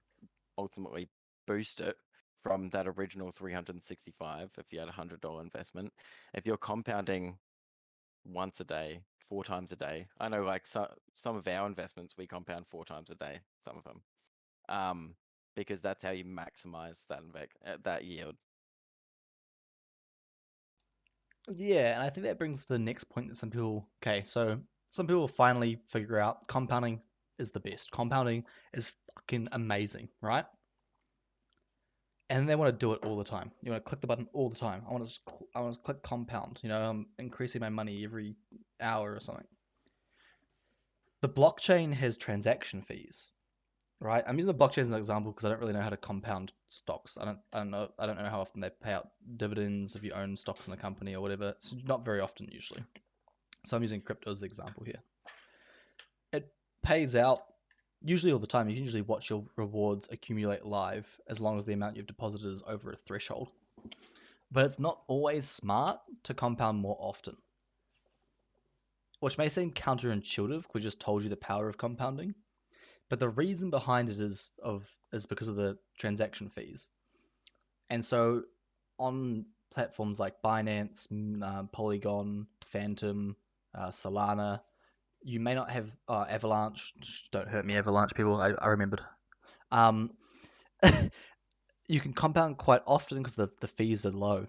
S2: ultimately boost it from that original 365 if you had a $100 investment. If you're compounding once a day, 4 times a day, I know like some of our investments we compound 4 times a day, some of them, um, because that's how you maximize that yield.
S1: Yeah, and I think that brings to the next point that okay, so some people finally figure out compounding is the best. Compounding is fucking amazing, right? And they want to do it all the time. You want to click the button all the time. I want to click compound. I'm increasing my money every hour or something. The blockchain has transaction fees, right? I'm using the blockchain as an example because I don't really know how to compound stocks. I don't know how often they pay out dividends if you own stocks in a company or whatever. It's not very often usually. So I'm using crypto as the example here. It pays out usually all the time. You can usually watch your rewards accumulate live as long as the amount you've deposited is over a threshold. But it's not always smart to compound more often, which may seem counterintuitive because we just told you the power of compounding. But the reason behind it is because of the transaction fees. And so on platforms like Binance, Polygon, Phantom, Solana, you may not have Avalanche. Don't hurt me, Avalanche people. I remembered. Um, you can compound quite often because the fees are low.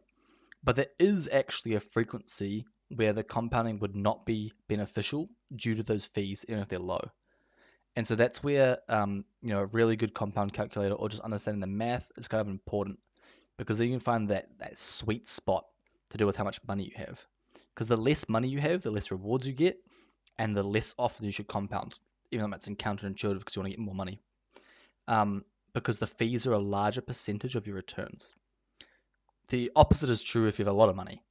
S1: But there is actually a frequency where the compounding would not be beneficial due to those fees, even if they're low. And so that's where a really good compound calculator or just understanding the math is kind of important because then you can find that sweet spot to do with how much money you have. Because the less money you have, the less rewards you get, and the less often you should compound, even though that's counterintuitive because you want to get more money. Because the fees are a larger percentage of your returns. The opposite is true if you have a lot of money.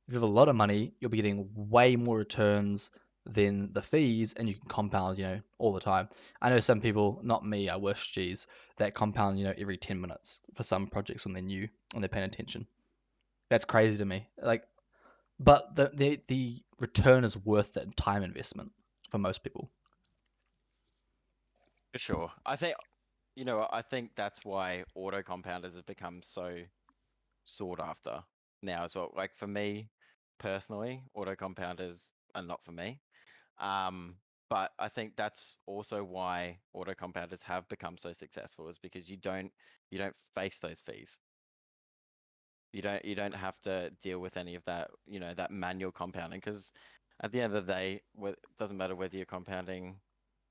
S1: If you have a lot of money, you'll be getting way more returns than the fees, and you can compound, all the time. I know some people, not me, I wish, geez, that compound, every 10 minutes for some projects when they're new and they're paying attention. That's crazy to me. Like, but the return is worth that time investment for most people.
S2: For sure. I think that's why auto compounders have become so sought after now as well. Like for me personally, auto compounders are not for me. Um, but I think that's also why auto compounders have become so successful is because you don't face those fees. You don't have to deal with any of that, that manual compounding because at the end of the day, it doesn't matter whether you're compounding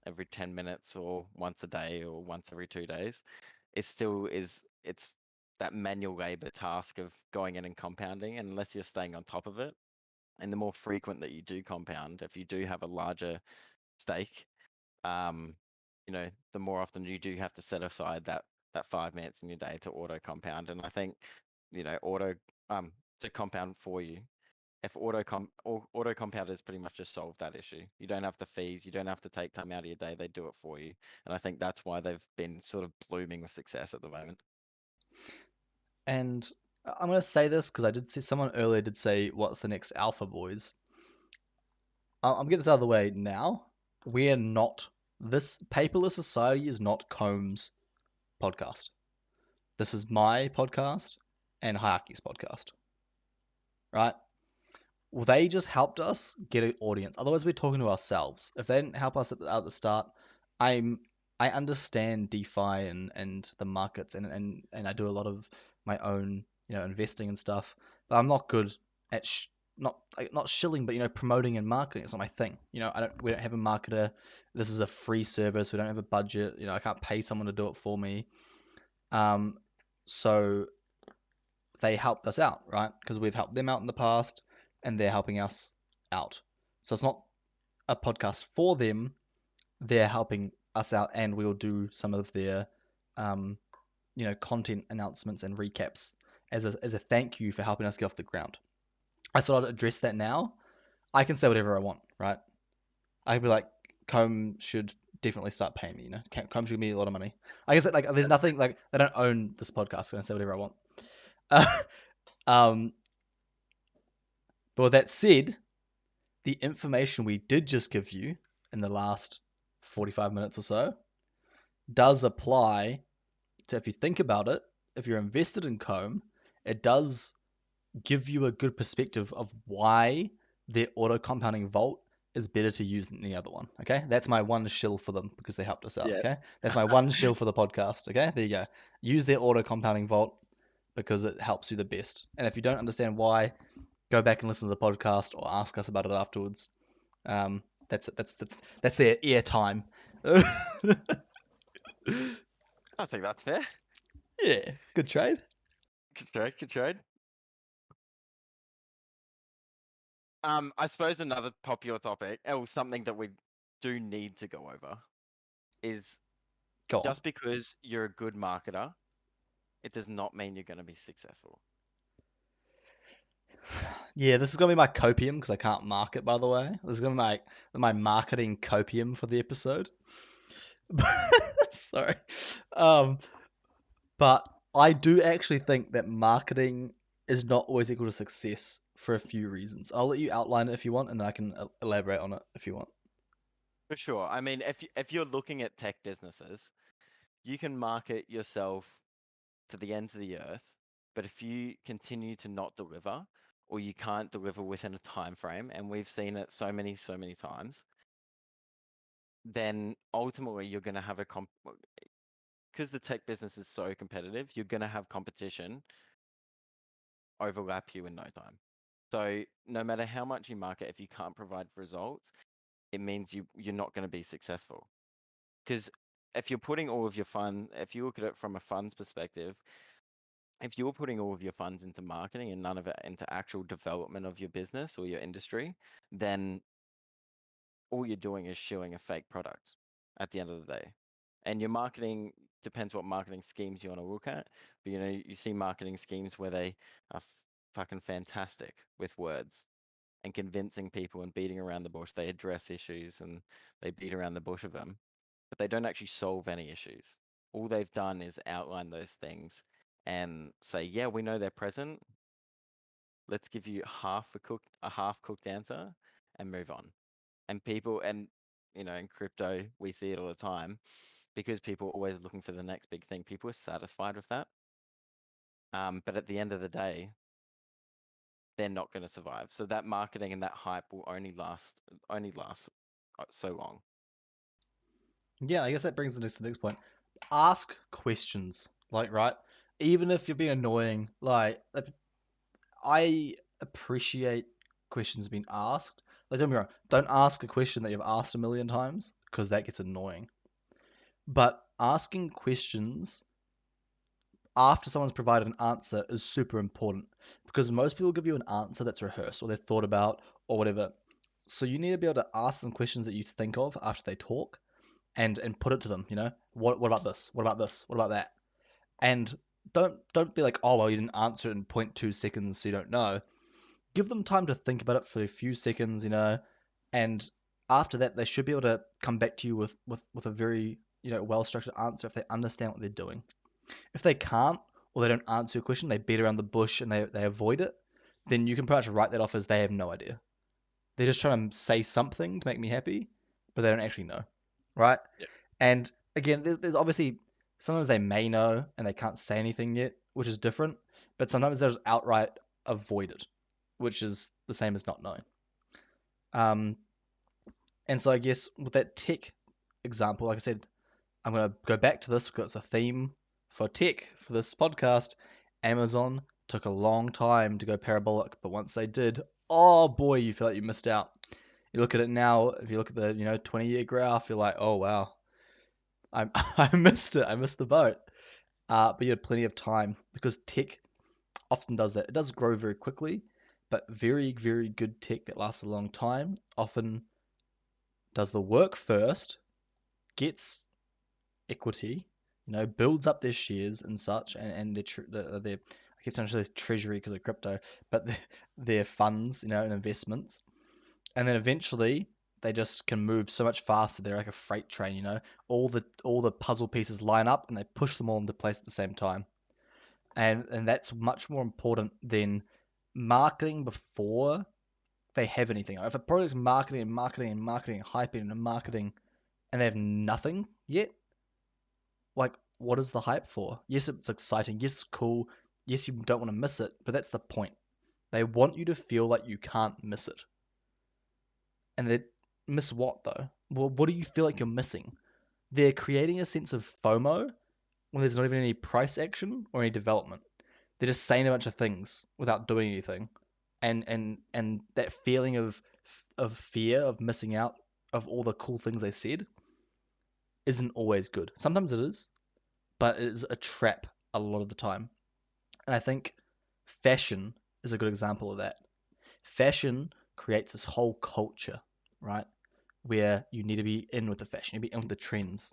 S2: every 10 minutes or once a day or once every 2 days. It's that manual labor task of going in and compounding, and unless you're staying on top of it, and the more frequent that you do compound, if you do have a larger stake, um, the more often you do have to set aside that 5 minutes in your day to auto compound. And I think, auto to compound for you. If auto compounders pretty much just solve that issue. You don't have the fees, you don't have to take time out of your day, they do it for you. And I think that's why they've been sort of blooming with success at the moment.
S1: And I'm going to say this because I did see someone earlier did say, what's the next alpha, boys? I'm getting this out of the way now. We're not, this Paperless Society is not Combs' podcast. This is my podcast and Hayaki's podcast. right? Well, they just helped us get an audience. Otherwise, we're talking to ourselves. If they didn't help us at the start, I'm I understand DeFi and the markets and I do a lot of my own investing and stuff, but I'm not good at not shilling, but promoting and marketing. It's not my thing. We don't have a marketer. This is a free service. We don't have a budget. I can't pay someone to do it for me. Um, so they helped us out, right? Because we've helped them out in the past, and they're helping us out. So it's not a podcast for them; they're helping us out, and we'll do some of their, um, content announcements and recaps as a thank you for helping us get off the ground. I thought I'd address that now. I can say whatever I want, right? I could be like, Comb should definitely start paying me. Comb should give me a lot of money. I guess like there's nothing like they don't own this podcast. So I can say whatever I want. Um, but with that said, the information we did just give you in the last 45 minutes or so does apply to, if you think about it, if you're invested in Comb, it does give you a good perspective of why their auto compounding vault is better to use than any other one. Okay, that's my one shill for them because they helped us out.
S2: Yeah.
S1: Okay, that's my one shill for the podcast. Okay, there you go. Use their auto compounding vault because it helps you the best. And if you don't understand why, go back and listen to the podcast or ask us about it afterwards. That's their ear time.
S2: I think that's fair.
S1: Yeah, good trade.
S2: Good trade. Good trade. I suppose another popular topic, or something that we do need to go over, is
S1: Go on.
S2: just because you're a good marketer, it does not mean you're going to be successful.
S1: Yeah, this is gonna be my copium because I can't market, by the way. This is gonna be my marketing copium for the episode. Sorry. Um, but I do actually think that marketing is not always equal to success for a few reasons. I'll let you outline it if you want, and then I can elaborate on it if you want.
S2: For sure. I mean, if you're looking at tech businesses, you can market yourself to the ends of the earth, but if you continue to not deliver, or you can't deliver within a time frame, and we've seen it so many times, then ultimately you're going to have because the tech business is so competitive, you're going to have competition overlap you in no time. So no matter how much you market, if you can't provide results, it means you're not going to be successful. Because if you're putting all of your if you look at it from a funds perspective, if you're putting all of your funds into marketing and none of it into actual development of your business or your industry, then all you're doing is showing a fake product at the end of the day. And your marketing depends what marketing schemes you want to look at. But you see marketing schemes where they are fucking fantastic with words and convincing people and beating around the bush. They address issues and they beat around the bush of them, but they don't actually solve any issues. All they've done is outline those things and say, yeah, we know they're present. Let's give you a half cooked answer and move on. And people, and in crypto, we see it all the time because people are always looking for the next big thing. People are satisfied with that. But at the end of the day, they're not going to survive. So that marketing and that hype will only last so long.
S1: Yeah, I guess that brings us to the next point. Ask questions, like, right? Even if you're being annoying, I appreciate questions being asked. Like, don't be wrong, don't ask a question that you've asked a million times because that gets annoying. But asking questions after someone's provided an answer is super important because most people give you an answer that's rehearsed or they've thought about or whatever. So you need to be able to ask them questions that you think of after they talk and put it to them, What about this? What about this? What about that? And don't be like, oh well, you didn't answer it in 0.2 seconds, so you don't know. Give them time to think about it for a few seconds, and after that they should be able to come back to you with a very, well structured answer if they understand what they're doing. If they can't or they don't answer your question, they beat around the bush and they avoid it, then you can pretty much write that off as they have no idea. They're just trying to say something to make me happy, but they don't actually know, right?
S2: Yeah.
S1: And again, there's obviously sometimes they may know and they can't say anything yet, which is different, but sometimes they'll just outright avoid it. which is the same as not knowing. Um, and so I guess with that tech example, like I said, I'm going to go back to this because it's a theme for tech for this podcast. Amazon took a long time to go parabolic, but once they did, oh boy, you feel like you missed out. You look at it now, if you look at the 20-year graph, you're like, oh wow, I I missed it. I missed the boat. But you had plenty of time because tech often does that. It does grow very quickly, but very, very good tech that lasts a long time often does the work first, gets equity, builds up their shares and such, and their I keep saying their treasury because of crypto, but their funds, and investments, and then eventually they just can move so much faster. They're like a freight train, all the puzzle pieces line up and they push them all into place at the same time, and that's much more important than marketing before they have anything. If a product's marketing and marketing and marketing and hyping and marketing and they have nothing yet, like, what is the hype for? Yes, it's exciting. Yes, it's cool. Yes, you don't want to miss it, but that's the point. They want you to feel like you can't miss it. And they miss what though? Well, what do you feel like you're missing? They're creating a sense of FOMO when there's not even any price action or any development. They're just saying a bunch of things without doing anything. And that feeling of fear of missing out of all the cool things they said isn't always good. Sometimes it is, but it is a trap a lot of the time. And I think fashion is a good example of that. Fashion creates this whole culture, right? Where you need to be in with the fashion, you need to be in with the trends.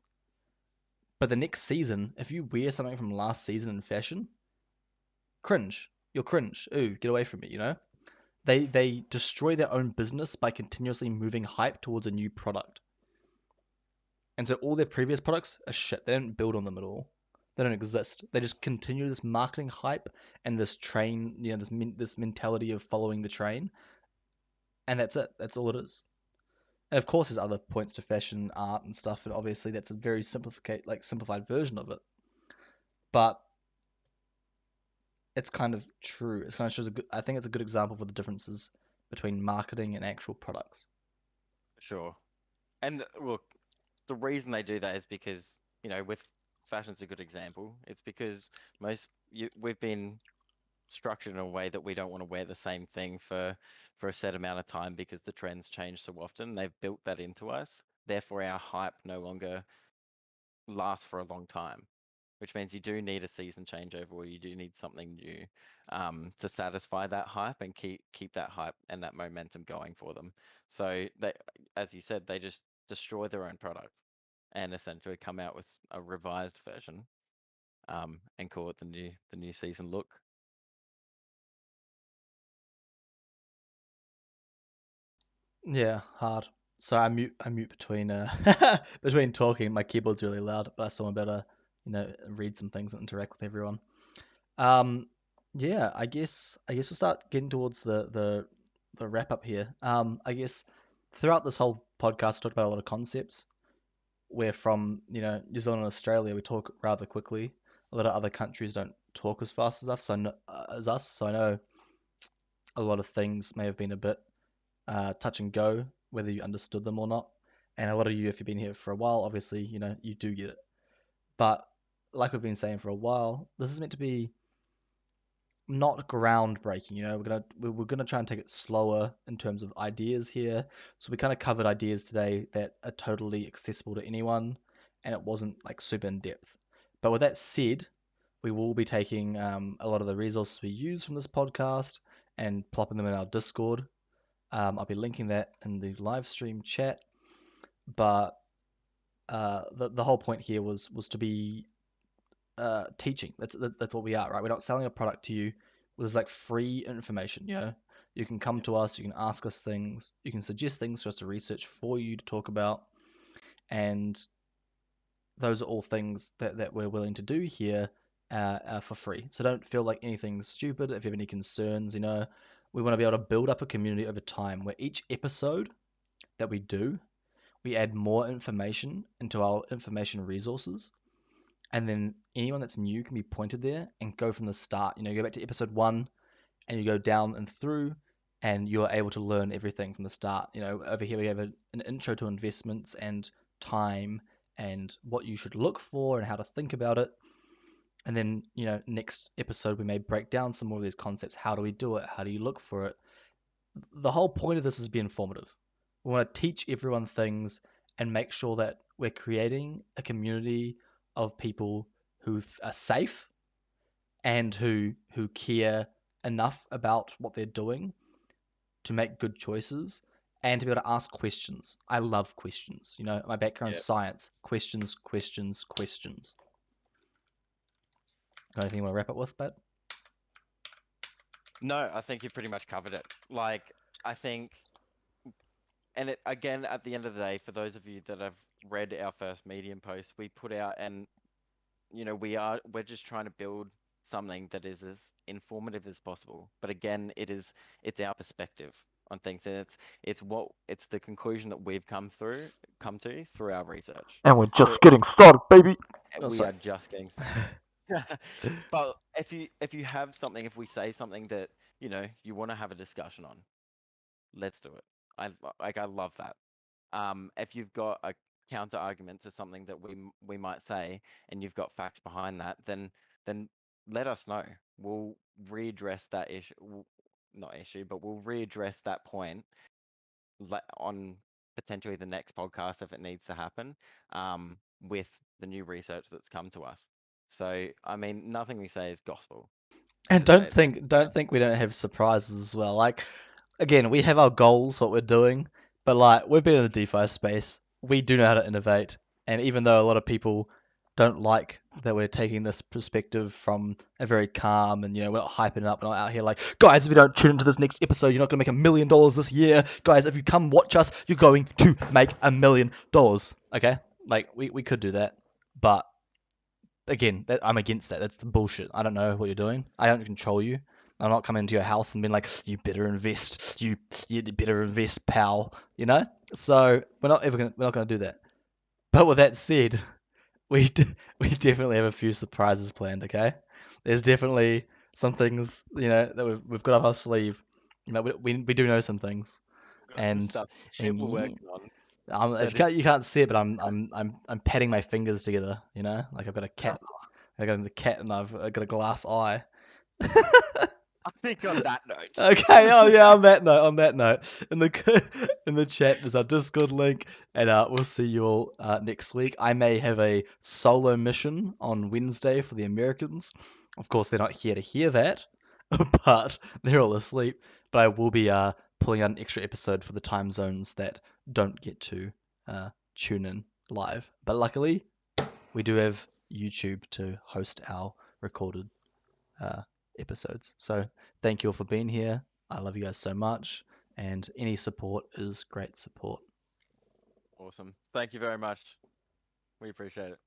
S1: But the next season, if you wear something from last season in fashion, cringe. You'll cringe. Ooh, get away from me. They destroy their own business by continuously moving hype towards a new product. And so all their previous products are shit. They don't build on them at all. They don't exist. They just continue this marketing hype and this train, this mentality of following the train, and that's it. That's all it is. And of course, there's other points to fashion, art, and stuff, and obviously that's a very simplified version of it. But it's kind of true. It kind of shows a good. I think it's a good example for the differences between marketing and actual products.
S2: Sure. And look, the reason they do that is because, with fashion's a good example. It's because we've been structured in a way that we don't want to wear the same thing for a set amount of time because the trends change so often. They've built that into us. Therefore, our hype no longer lasts for a long time, which means you do need a season changeover or you do need something new to satisfy that hype and keep that hype and that momentum going for them. So they, as you said, they just destroy their own product and essentially come out with a revised version and call it the new season look.
S1: Yeah, hard. So I mute between between talking. My keyboard's really loud, but I still want to better read some things and interact with everyone. Um, yeah, I guess we'll start getting towards the wrap up here. I guess throughout this whole podcast, we talked about a lot of concepts. Where from New Zealand and Australia, we talk rather quickly. A lot of other countries don't talk as fast as us. As us, so I know a lot of things may have been a bit touch and go, whether you understood them or not. And a lot of you, if you've been here for a while, obviously, you do get it. But like we've been saying for a while, this is meant to be not groundbreaking. We're gonna try and take it slower in terms of ideas here. So we kind of covered ideas today that are totally accessible to anyone, and it wasn't like super in depth. But with that said, we will be taking a lot of the resources we use from this podcast and plopping them in our Discord. I'll be linking that in the live stream chat. But the whole point here was to be teaching. That's what we are, right? We're not selling a product to you. There's like free information. You can come
S2: Yep.
S1: to us. You can ask us things. You can suggest things for us to research for you to talk about, and those are all things that we're willing to do here for free. So don't feel like anything's stupid. If you have any concerns, we want to be able to build up a community over time where each episode that we do, we add more information into our information resources, and then anyone that's new can be pointed there and go from the start. You go back to episode 1 and you go down and through, and you're able to learn everything from the start. You know, over here we have an intro to investments and time and what you should look for and how to think about it. And then, you know, next episode we may break down some more of these concepts. How do we do it? How do you look for it? The whole point of this is be informative. We want to teach everyone things and make sure that we're creating a community of people who are safe and who care enough about what they're doing to make good choices and to be able to ask questions. I love questions. You know, my background is
S2: Yeah.
S1: science. Questions, questions, questions. Got anything you want to wrap up with, Pat?
S2: No, I think you pretty much covered it. Like, I think, and it, again, at the end of the day, for those of you that have read our first Medium post, we put out, and we're just trying to build something that is as informative as possible. But again, it's our perspective on things, and it's the conclusion that we've come to through our research.
S3: And we're
S2: So
S3: just getting started, baby.
S1: Oh,
S2: we
S1: sorry.
S2: are just getting started. But if you have something, if we say something that you want to have a discussion on, let's do it. I love that. If you've got a counter argument to something that we might say, and you've got facts behind that, then let us know. We'll readdress that issue, not issue, but we'll readdress that point on potentially the next podcast if it needs to happen, with the new research that's come to us. So, I mean, nothing we say is gospel.
S1: And
S2: Just say it there.
S1: don't think we don't have surprises as well. Like, again, we have our goals, what we're doing, but like we've been in the DeFi space. We do know how to innovate, and even though a lot of people don't like that we're taking this perspective from a very calm and, you know, we're not hyping it up, we're not out here like, guys, if you don't tune into this next episode, you're not gonna make $1 million this year. Guys, if you come watch us, you're going to make $1 million. Okay? Like we could do that, but again, I'm against that. That's bullshit. I don't know what you're doing. I don't control you. I'm not coming into your house and being like, you better invest. You better invest, pal. You know. So we're not gonna do that. But with that said, we definitely have a few surprises planned. Okay. There's definitely some things, you know, that we've got up our sleeve. You know, we do know some things,
S2: We've got some
S1: and
S2: stuff, shit we're
S1: and
S2: working on.
S1: if
S2: That is,
S1: you can't see it, but I'm patting my fingers together. You know, like I've got a cat. I got the cat, and I got a glass eye.
S2: I think on that note.
S1: Okay. Oh yeah. On that note, in the in the chat there's our Discord link, and we'll see you all next week. I may have a solo mission on Wednesday for the Americans. Of course, they're not here to hear that, but they're all asleep. But I will be pulling out an extra episode for the time zones that don't get to tune in live. But luckily, we do have YouTube to host our recorded uh, episodes. So thank you all for being here. I love you guys so much, and any support is great support.
S2: Awesome. Thank you very much. We appreciate it.